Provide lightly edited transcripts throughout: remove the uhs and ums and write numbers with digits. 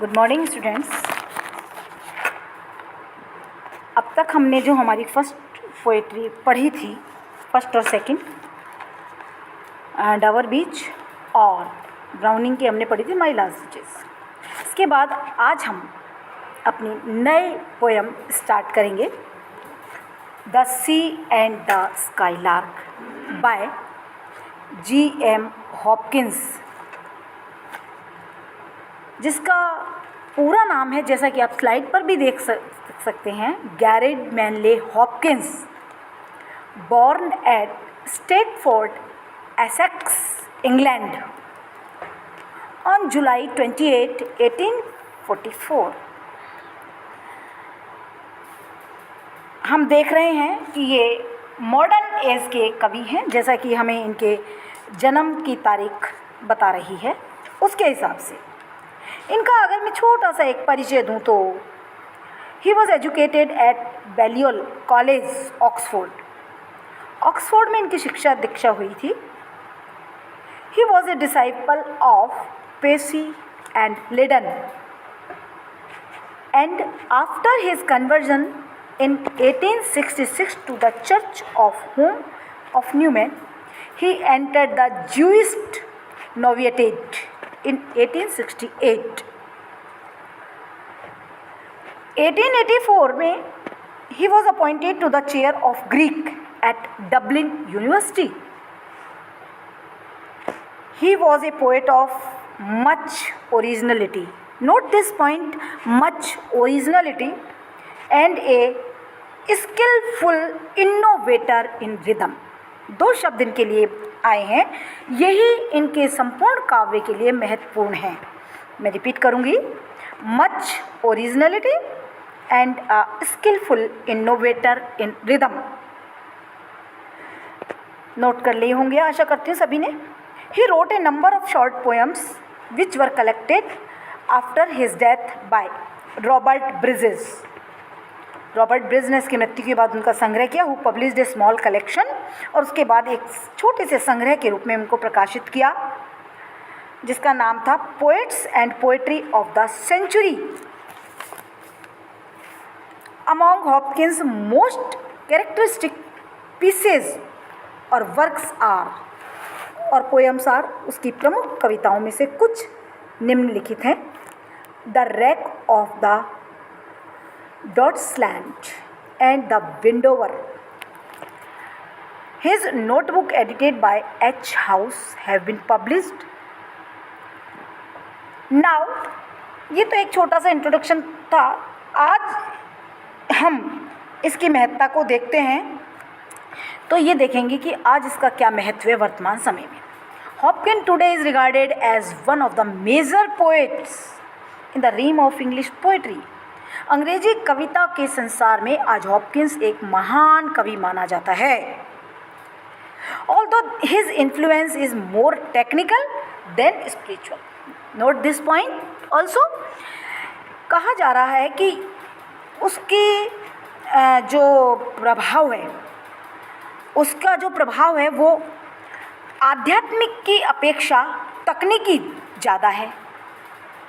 Good morning students. अब तक हमने जो हमारी फर्स्ट पोएट्री पढ़ी थी, फर्स्ट और सेकंड, डावर बीच और ब्राउनिंग की हमने पढ़ी थी माई लास्ट स्टिचेस। इसके बाद आज हम अपनी नए पोएम स्टार्ट करेंगे, the sea and the skylark by G.M. Hopkins, जिसका पूरा नाम है, जैसा कि आप स्लाइड पर भी देख सकते हैं, Gerard Manley Hopkins, born at Stratford, Essex, England on July 28, 1844। हम देख रहे हैं कि ये मॉडर्न एज के कवि हैं, जैसा कि हमें इनके जन्म की तारीख बता रही है। उसके हिसाब से इनका अगर मैं छोटा सा एक परिचय दूं तो he was educated at Balliol college, Oxford में इनकी शिक्षा दीक्षा हुई थी। He was a disciple of पेसी and Liddon and after his conversion in 1866 to the Church of Newman, he entered the Jewish novitiate in 1868. 1884 में he was appointed to the chair of Greek at Dublin University. He was a poet of much originality. Note this point, much originality, and a skillful innovator in rhythm. दो शब्द इनके लिए आए हैं, यही इनके संपूर्ण काव्य के लिए महत्वपूर्ण हैं। मैं रिपीट करूंगी, much originality and a skilful innovator in rhythm. Note कर लिए होंगे, आशा करती हूँ सभी ने। He wrote a number of short poems which were collected after his death by Robert Bridges. Robert Bridge ने इसकी मृत्यु के बाद उनका संग्रह किया, who published a small collection, और उसके बाद एक छोटे से संग्रह के रूप में उनको प्रकाशित किया, जिसका नाम था poets and poetry of the century. Among Hopkins most characteristic pieces और वर्क्स आर, और पोएम्स आर, उसकी प्रमुख कविताओं में से कुछ निम्नलिखित हैं। The wreck of the Dotsland and the Windower. His notebook edited by H. House have been published. Now, ये तो एक छोटा सा इंट्रोडक्शन था। आज हम इसकी महत्ता को देखते हैं, तो ये देखेंगे कि आज इसका क्या महत्व है वर्तमान समय में। Hopkins today is regarded as one of the major poets in the realm of English poetry. अंग्रेजी कविता के संसार में आज हॉपकिंस एक महान कवि माना जाता है। Although his influence is more technical than spiritual. Note this point also. कहा जा रहा है कि उसकी जो प्रभाव है, उसका जो प्रभाव है वो आध्यात्मिक की अपेक्षा तकनीकी ज़्यादा है।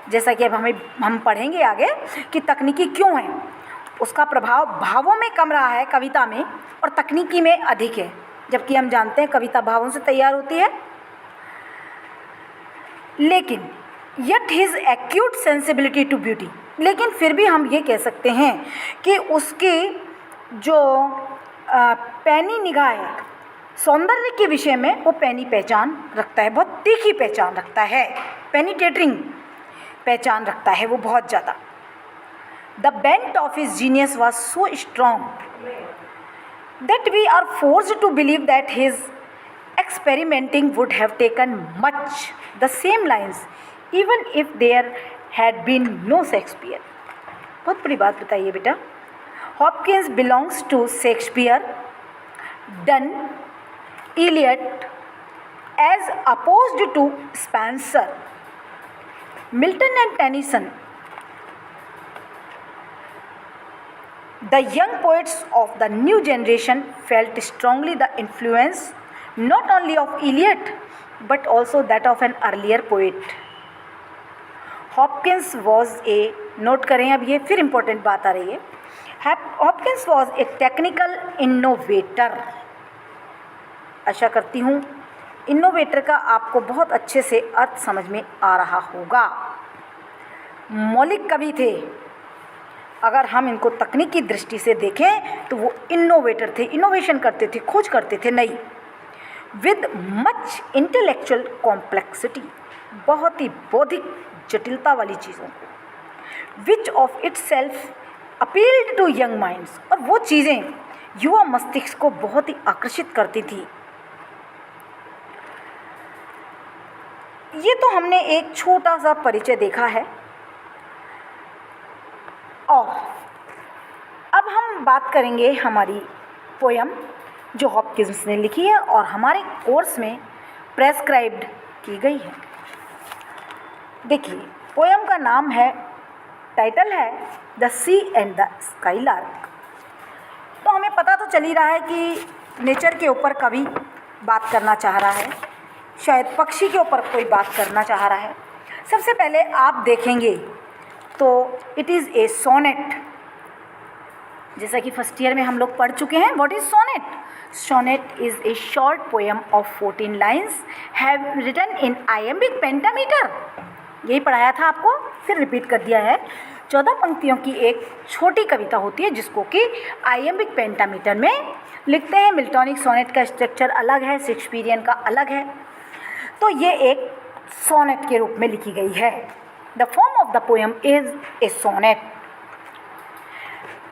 जैसा कि अब हम पढ़ेंगे आगे कि तकनीकी क्यों है। उसका प्रभाव भावों में कम रहा है कविता में, और तकनीकी में अधिक है, जबकि हम जानते हैं कविता भावों से तैयार होती है। लेकिन yet his acute sensibility to beauty, लेकिन फिर भी हम ये कह सकते हैं कि उसकी जो पैनी निगाह है सौंदर्य के विषय में, वो पैनी पहचान रखता है, बहुत तीखी पहचान रखता है, पेनिटेटिंग पहचान रखता है वो बहुत ज़्यादा। The bent of his genius was so strong that we are forced to believe that his experimenting would have taken much the same lines even if there had been no Shakespeare. बहुत बड़ी बात बताइए बेटा। Hopkins belongs to Shakespeare, Donne, Eliot as opposed to Spenser, Milton and Tennyson. The young poets of the new generation felt strongly the influence not only of Eliot but also that of an earlier poet. Hopkins was a, note करें अब ये फिर important बात आ रही है, Hopkins was a technical innovator. आशा करती हूँ इनोवेटर का आपको बहुत अच्छे से अर्थ समझ में आ रहा होगा। मौलिक कवि थे, अगर हम इनको तकनीकी दृष्टि से देखें तो वो इनोवेटर थे, इनोवेशन करते थे, खोज करते थे नई, विद मच इंटेलेक्चुअल कॉम्प्लेक्सिटी, बहुत ही बौद्धिक जटिलता वाली चीज़ों को, which of itself appealed to young minds, और वो चीज़ें युवा मस्तिष्क को बहुत ही आकर्षित करती थी। ये तो हमने एक छोटा सा परिचय देखा है, और अब हम बात करेंगे हमारी पोयम जो हॉपकिंस ने लिखी है और हमारे कोर्स में प्रेस्क्राइब्ड की गई है। देखिए पोयम का नाम है, टाइटल है the sea and the skylark. तो हमें पता तो चल ही रहा है कि नेचर के ऊपर कवि बात करना चाह रहा है, शायद पक्षी के ऊपर कोई बात करना चाह रहा है। सबसे पहले आप देखेंगे तो इट इज़ ए सोनेट, जैसा कि फर्स्ट ईयर में हम लोग पढ़ चुके हैं। What is sonnet? Sonnet is a short poem of 14 lines have written in iambic pentameter. यही पढ़ाया था आपको, फिर रिपीट कर दिया है। 14 पंक्तियों की एक छोटी कविता होती है जिसको कि आयम्बिक पेंटामीटर में लिखते हैं। मिल्टॉनिक सोनेट का स्ट्रक्चर अलग है, शेक्सपियरियन का अलग है, तो ये एक सोनेट के रूप में लिखी गई है। The form of the poem is a sonnet.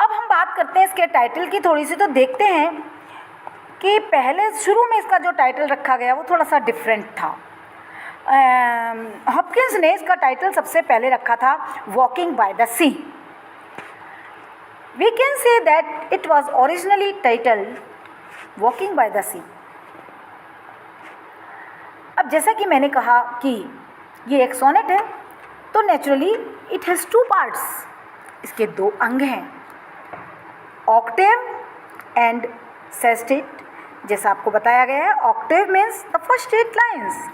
अब हम बात करते हैं इसके टाइटल की थोड़ी सी, तो देखते हैं कि पहले शुरू में इसका जो टाइटल रखा गया वो थोड़ा सा डिफरेंट था। हॉपकिंस ने इसका टाइटल सबसे पहले रखा था walking by the sea. We can say that it was originally titled walking by the sea. अब जैसा कि मैंने कहा कि ये एक सोनेट है, तो नेचुरली इट हैज़ 2 पार्ट्स, इसके 2 अंग हैं, ऑक्टेव एंड सेस्टेट। जैसा आपको बताया गया है, octave means the first 8 lines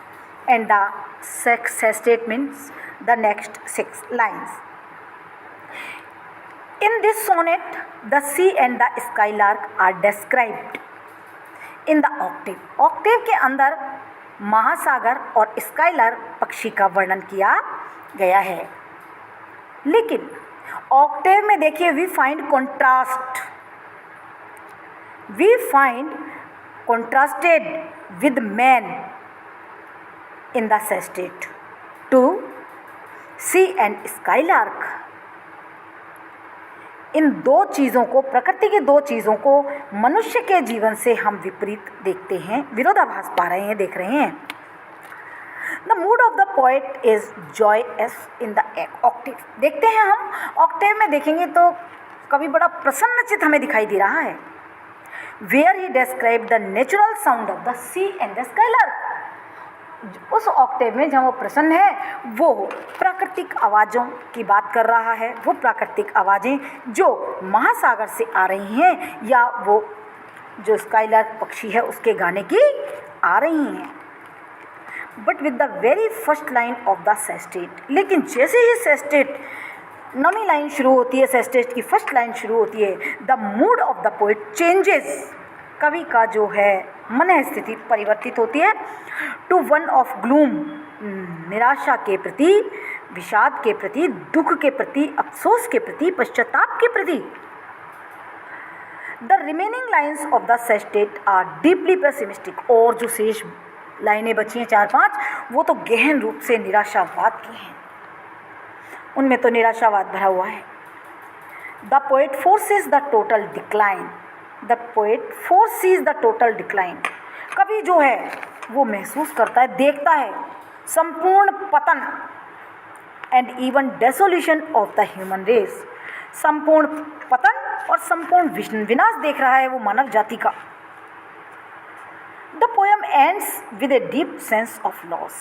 and the sestet means the next 6 lines. In this sonnet the sea and the skylark are described in the octave. Octave के अंदर महासागर और स्काईलार्क पक्षी का वर्णन किया गया है। लेकिन ऑक्टेव में देखिए we find contrast, we find contrasted with man in the sestet to sea and skylark। इन 2 चीज़ों को, प्रकृति की 2 चीज़ों को मनुष्य के जीवन से हम विपरीत देखते हैं, विरोधाभास पा रहे हैं, देख रहे हैं। The mood of the poet is joyous in the octave. देखते हैं हम ऑक्टेव में देखेंगे तो कवि बड़ा प्रसन्नचित हमें दिखाई दे रहा है। Where he described the natural sound of the sea and the skylark। उस ऑक्टेव में जहाँ वो प्रसन्न है वो प्राकृतिक आवाज़ों की बात कर रहा है, वो प्राकृतिक आवाज़ें जो महासागर से आ रही हैं या वो जो स्काईलार्क पक्षी है उसके गाने की आ रही हैं। But with the very first line of the sestet, लेकिन जैसे ही सेस्टेट नौवीं लाइन शुरू होती है, सेस्टेट की फर्स्ट लाइन शुरू होती है, the mood of the poet changes. कवि का जो है मन स्थिति परिवर्तित होती है टू वन ऑफ ग्लूम, निराशा के प्रति, विषाद के प्रति, दुख के प्रति, अफसोस के प्रति, पश्चाताप के प्रति। The remaining lines of the sestet are deeply pessimistic. और जो शेष लाइनें बची हैं 4-5 वो तो गहन रूप से निराशावाद की हैं, उनमें तो निराशावाद भरा हुआ है। The poet forces the total decline, the poet forces the total decline. कवि जो है वो महसूस करता है, देखता है संपूर्ण पतन and even dissolution of the human race. संपूर्ण पतन और संपूर्ण विनाश देख रहा है वो मानव जाति का। The poem ends with a deep sense of loss.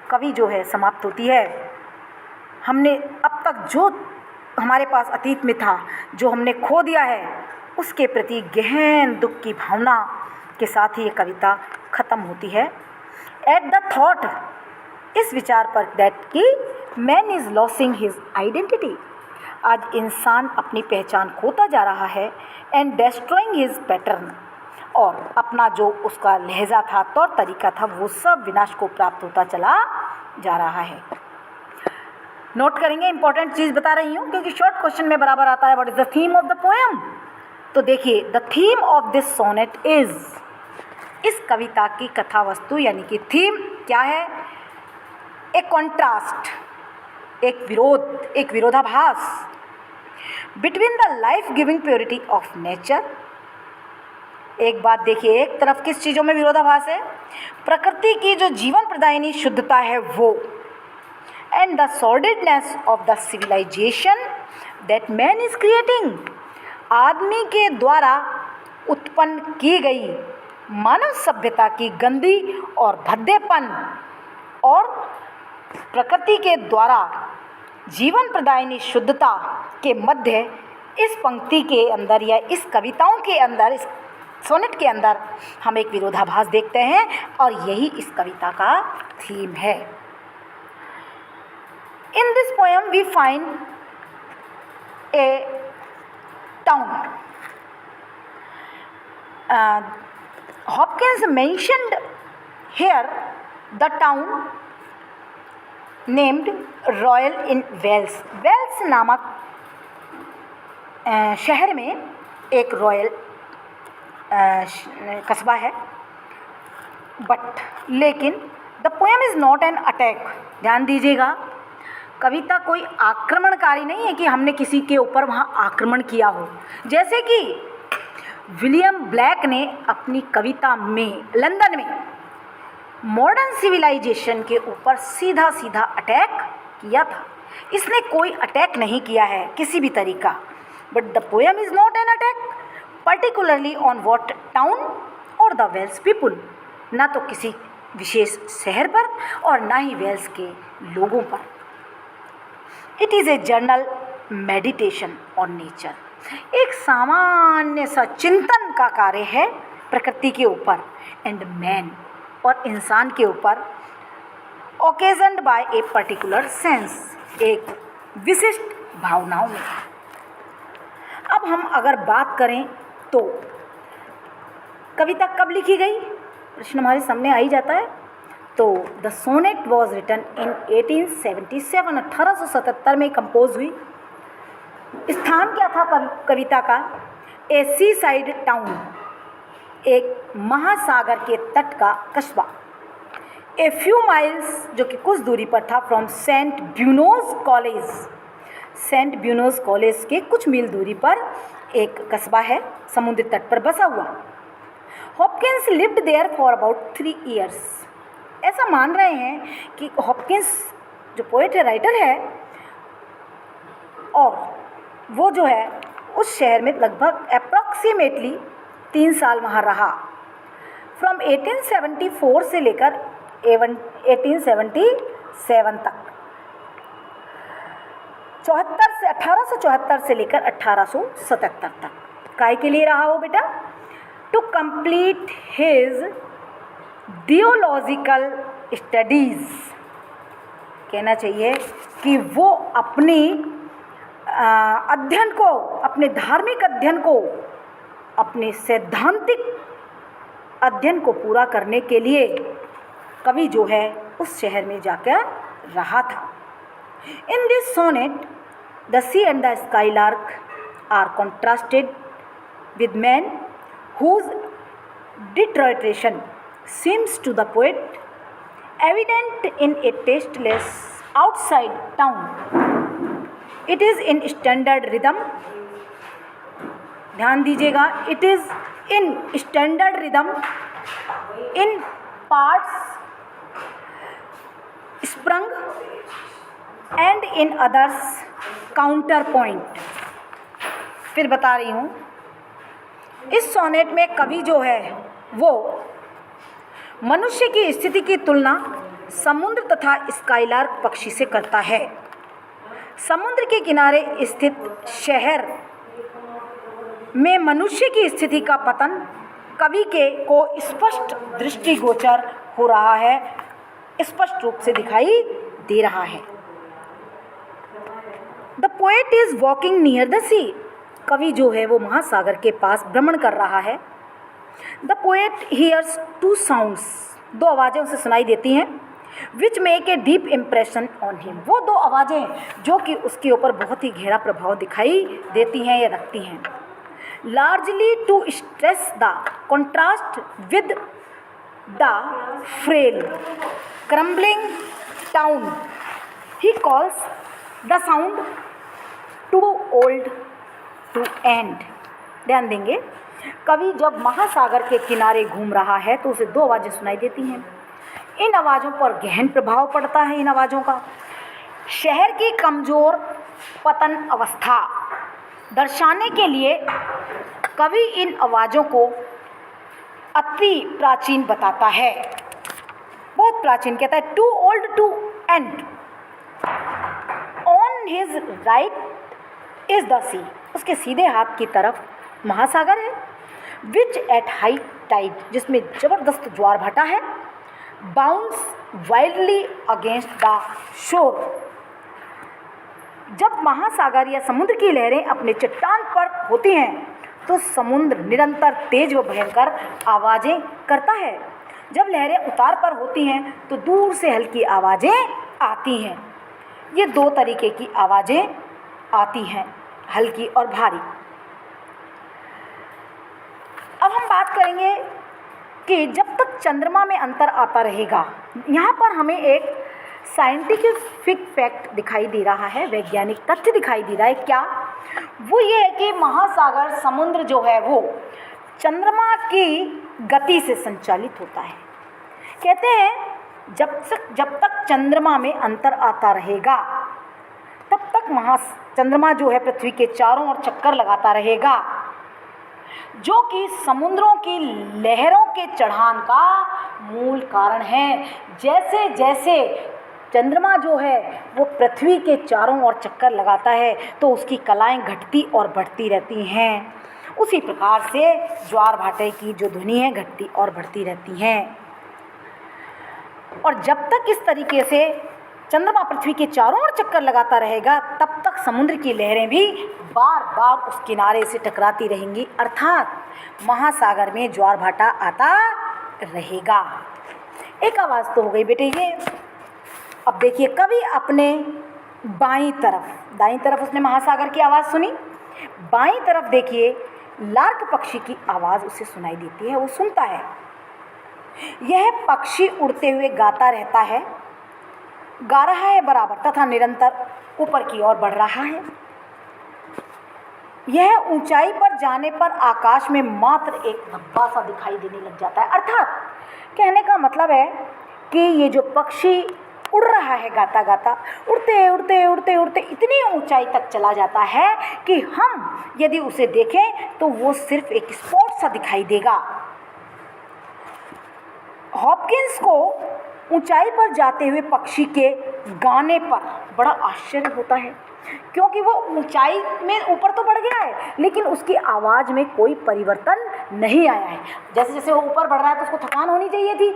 कवि जो है समाप्त होती है, हमने अब तक जो हमारे पास अतीत में था, जो हमने खो दिया है, उसके प्रति गहन दुख की भावना के साथ ही ये कविता ख़त्म होती है। एट द थॉट, इस विचार पर दैट कि man is losing his identity. आज इंसान अपनी पहचान खोता जा रहा है। एंड डेस्ट्रॉइंग हिज पैटर्न, और अपना जो उसका लहजा था, तौर तरीका था, वो सब विनाश को प्राप्त होता चला जा रहा है। नोट करेंगे, इंपॉर्टेंट चीज़ बता रही हूँ क्योंकि शॉर्ट क्वेश्चन में बराबर आता है। What is the theme of the poem? तो देखिए, the theme of this sonnet is, इस कविता की कथा वस्तु यानी कि थीम क्या है? एक कॉन्ट्रास्ट, एक विरोध, एक विरोधाभास between the life giving purity of nature. एक बात देखिए, एक तरफ किस चीज़ों में विरोधाभास है? प्रकृति की जो जीवन प्रदायिनी शुद्धता है वो, and the sordidness of the civilization that man is creating, आदमी के द्वारा उत्पन्न की गई मानव सभ्यता की गंदी और भद्देपन, और प्रकृति के द्वारा जीवन प्रदायिनी शुद्धता के मध्य इस पंक्ति के अंदर या इस कविताओं के अंदर, इस सोनेट के अंदर हम एक विरोधाभास देखते हैं, और यही इस कविता का थीम है। In this poem we find a town. Hopkins mentioned here the town named royal in Wales. Wales नामक शहर में एक रॉयल कस्बा है। बट लेकिन the poem is not an attack. ध्यान दीजिएगा, कविता कोई आक्रमणकारी नहीं है कि हमने किसी के ऊपर वहाँ आक्रमण किया हो, जैसे कि विलियम ब्लैक ने अपनी कविता में लंदन में मॉडर्न सिविलाइजेशन के ऊपर सीधा सीधा अटैक किया था। इसने कोई अटैक नहीं किया है किसी भी तरीका। But the poem is not an attack particularly on what town और द वेल्स पीपुल, ना तो किसी विशेष शहर पर और ना ही वेल्स के लोगों पर। It is a journal meditation on nature, एक सामान्य सा चिंतन का कार्य है प्रकृति के ऊपर, एंड मैन, और इंसान के ऊपर, ओकेजन्ड बाय ए पर्टिकुलर सेंस, एक विशिष्ट भावनाओं में। अब हम अगर बात करें तो कविता कब लिखी गई, प्रश्न हमारे सामने आ ही जाता है। तो the sonnet was written in 1877, 1877 में कंपोज हुई। स्थान क्या था कविता का? ए सी साइड टाउन, एक महासागर के तट का कस्बा। ए फ्यू माइल्स, जो कि कुछ दूरी पर था, from saint Beuno's college, saint Beuno's college के कुछ मील दूरी पर एक कस्बा है, समुद्र तट पर बसा हुआ। Hopkins lived there for about 3 years। ऐसा मान रहे हैं कि हॉपकिंस जो पोएट है, राइटर है, और वो जो है उस शहर में लगभग अप्रॉक्सीमेटली 3 साल वहाँ रहा। फ्रॉम 1874 से लेकर 1877 तक, 1874 से लेकर 1877 तक। काय के लिए रहा वो बेटा? To complete his theological studies, कहना चाहिए कि वो अपनी अध्ययन को, अपने धार्मिक अध्ययन को, अपने सैद्धांतिक अध्ययन को पूरा करने के लिए कवि जो है उस शहर में जाकर रहा था। In this sonnet the sea and the skylark are contrasted with man whose deterioration seems to the poet evident in a tasteless outside town. It is in standard rhythm. ध्यान दीजिएगा, it is in standard rhythm, in parts sprung and in others counterpoint। फिर बता रही हूँ, इस sonnet में कवि जो है वो मनुष्य की स्थिति की तुलना समुद्र तथा स्काईलार्क पक्षी से करता है। समुद्र के किनारे स्थित शहर में मनुष्य की स्थिति का पतन कवि के को स्पष्ट दृष्टिगोचर हो रहा है, स्पष्ट रूप से दिखाई दे रहा है। The poet is walking near the sea, कवि जो है वो महासागर के पास भ्रमण कर रहा है। The poet hears two sounds, दो आवाज़ें उसे सुनाई देती हैं, which make a deep impression on him, वो दो आवाज़ें जो कि उसके ऊपर बहुत ही गहरा प्रभाव दिखाई देती हैं या रखती हैं। Largely to stress the contrast with the frail crumbling town he calls the sound too old to end. ध्यान देंगे, कवि जब महासागर के किनारे घूम रहा है तो उसे दो आवाज़ें सुनाई देती हैं। इन आवाज़ों पर गहन प्रभाव पड़ता है इन आवाज़ों का। शहर की कमज़ोर पतन अवस्था दर्शाने के लिए कवि इन आवाज़ों को अति प्राचीन बताता है, बहुत प्राचीन। कहता है too old to end, on his right is the sea, उसके सीधे हाथ की तरफ महासागर है। विच एट हाई टाइड, जिसमें ज़बरदस्त ज्वार भाटा है। Bounce wildly against the shore, जब महासागर या समुद्र की लहरें अपने चट्टान पर होती हैं तो समुद्र निरंतर तेज व भयंकर आवाज़ें करता है। जब लहरें उतार पर होती हैं तो दूर से हल्की आवाज़ें आती हैं। ये दो तरीके की आवाज़ें आती हैं, हल्की और भारी। अब हम बात करेंगे कि जब तक चंद्रमा में अंतर आता रहेगा, यहाँ पर हमें एक साइंटिफिक फैक्ट दिखाई दे रहा है, वैज्ञानिक तथ्य दिखाई दे रहा है। क्या? वो ये है कि महासागर समुद्र जो है वो चंद्रमा की गति से संचालित होता है। कहते हैं जब तक चंद्रमा में अंतर आता रहेगा तब तक चंद्रमा जो है पृथ्वी के चारों ओर चक्कर लगाता रहेगा, जो कि समुद्रों की लहरों के चढ़ान का मूल कारण है। जैसे जैसे चंद्रमा जो है वो पृथ्वी के चारों ओर चक्कर लगाता है तो उसकी कलाएं घटती और बढ़ती रहती हैं। उसी प्रकार से ज्वार भाटे की जो ध्वनि है घटती और बढ़ती रहती हैं। और जब तक इस तरीके से चंद्रमा पृथ्वी के चारों ओर चक्कर लगाता रहेगा तब तक समुद्र की लहरें भी बार बार उस किनारे से टकराती रहेंगी, अर्थात महासागर में ज्वार भाटा आता रहेगा। एक आवाज़ तो हो गई बेटे ये। अब देखिए, कवि अपने दाईं तरफ उसने महासागर की आवाज़ सुनी, बाईं तरफ देखिए लार्क पक्षी की आवाज़ उसे सुनाई देती है, वो सुनता है। यह पक्षी उड़ते हुए गाता रहता है, गा रहा है बराबर तथा निरंतर ऊपर की ओर बढ़ रहा है। यह ऊंचाई पर जाने पर आकाश में मात्र एक धब्बा सा दिखाई देने लग जाता है। अर्थात कहने का मतलब है कि ये जो पक्षी उड़ रहा है गाता गाता, उड़ते उड़ते उड़ते उड़ते इतनी ऊंचाई तक चला जाता है कि हम यदि उसे देखें तो वो सिर्फ एक स्पॉट सा दिखाई देगा। हॉपकिंस को ऊंचाई पर जाते हुए पक्षी के गाने पर बड़ा आश्चर्य होता है, क्योंकि वो ऊंचाई में ऊपर तो बढ़ गया है लेकिन उसकी आवाज़ में कोई परिवर्तन नहीं आया है। जैसे जैसे वो ऊपर बढ़ रहा है तो उसको थकान होनी चाहिए थी,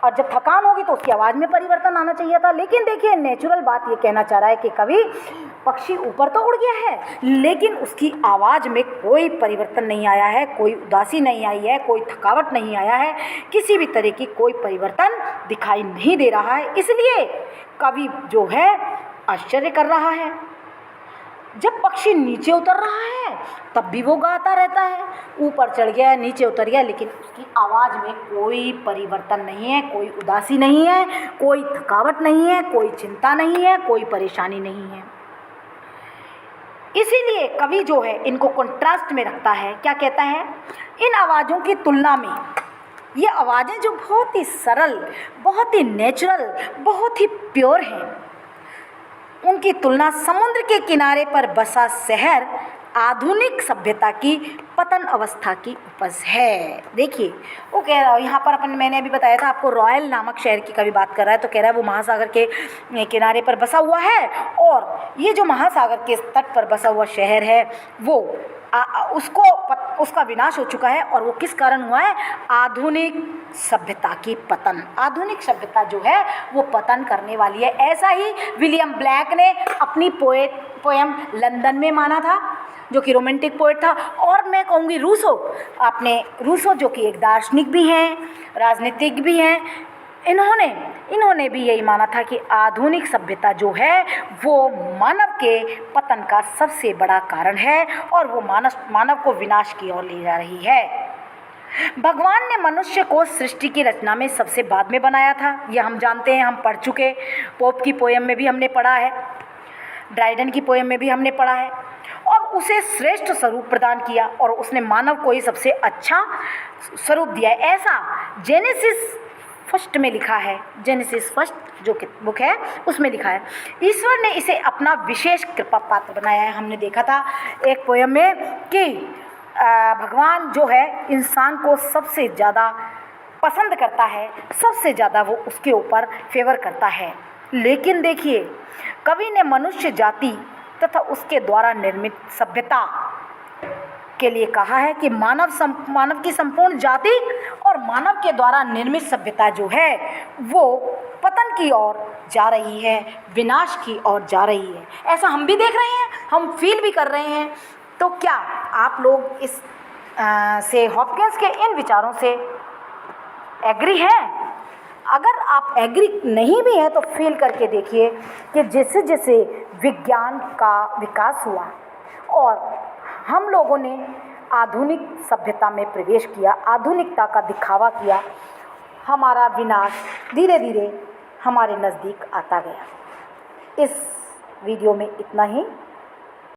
और जब थकान होगी तो उसकी आवाज़ में परिवर्तन आना चाहिए था। लेकिन देखिए, नेचुरल बात ये कहना चाह रहा है कि कवि पक्षी ऊपर तो उड़ गया है लेकिन उसकी आवाज़ में कोई परिवर्तन नहीं आया है, कोई उदासी नहीं आई है, कोई थकावट नहीं आया है, किसी भी तरह की कोई परिवर्तन दिखाई नहीं दे रहा है। इसलिए कवि जो है आश्चर्य कर रहा है। जब पक्षी नीचे उतर रहा है तब भी वो गाता रहता है, ऊपर चढ़ गया नीचे उतर गया, लेकिन उसकी आवाज़ में कोई परिवर्तन नहीं है, कोई उदासी नहीं है, कोई थकावट नहीं है, कोई चिंता नहीं है, कोई परेशानी नहीं है। इसीलिए कवि जो है इनको कंट्रास्ट में रखता है। क्या कहता है? इन आवाज़ों की तुलना में ये आवाज़ें जो बहुत ही सरल, बहुत ही नेचुरल, बहुत ही प्योर हैं, उनकी तुलना समुद्र के किनारे पर बसा शहर आधुनिक सभ्यता की पतन अवस्था की उपज है। देखिए वो कह रहा है यहाँ पर मैंने अभी बताया था आपको, रॉयल नामक शहर की कभी बात कर रहा है, तो कह रहा है वो महासागर के किनारे पर बसा हुआ है, और ये जो महासागर के तट पर बसा हुआ शहर है वो उसका विनाश हो चुका है। और वो किस कारण हुआ है? आधुनिक सभ्यता की पतन। आधुनिक सभ्यता जो है वो पतन करने वाली है। ऐसा ही विलियम ब्लैक ने अपनी पोएम लंदन में माना था, जो कि रोमांटिक पोएट था। और मैं कहूँगी रूसो जो कि एक दार्शनिक भी हैं, राजनीतिक भी हैं, इन्होंने भी यही माना था कि आधुनिक सभ्यता जो है वो मानव के पतन का सबसे बड़ा कारण है, और वो मानव को विनाश की ओर ले जा रही है। भगवान ने मनुष्य को सृष्टि की रचना में सबसे बाद में बनाया था, यह हम जानते हैं, हम पढ़ चुके। पोप की पोएम में भी हमने पढ़ा है, ड्राइडन की पोएम में भी हमने पढ़ा है, और उसे श्रेष्ठ स्वरूप प्रदान किया, और उसने मानव को ही सबसे अच्छा स्वरूप दिया है। ऐसा जेनेसिस फर्स्ट में लिखा है, जेनेसिस फर्स्ट जो कि बुक है उसमें लिखा है। ईश्वर ने इसे अपना विशेष कृपा पात्र बनाया है। हमने देखा था एक पोएम में कि भगवान जो है इंसान को सबसे ज़्यादा पसंद करता है, सबसे ज़्यादा वो उसके ऊपर फेवर करता है। लेकिन देखिए, कवि ने मनुष्य जाति तथा उसके द्वारा निर्मित सभ्यता के लिए कहा है कि मानव की संपूर्ण जाति और मानव के द्वारा निर्मित सभ्यता जो है वो पतन की ओर जा रही है, विनाश की ओर जा रही है। ऐसा हम भी देख रहे हैं, हम फील भी कर रहे हैं। तो क्या आप लोग इस से हॉपकिंस के इन विचारों से एग्री हैं? अगर आप एग्री नहीं भी हैं तो फील करके देखिए कि जैसे जैसे विज्ञान का विकास हुआ और हम लोगों ने आधुनिक सभ्यता में प्रवेश किया, आधुनिकता का दिखावा किया, हमारा विनाश धीरे धीरे हमारे नज़दीक आता गया। इस वीडियो में इतना ही।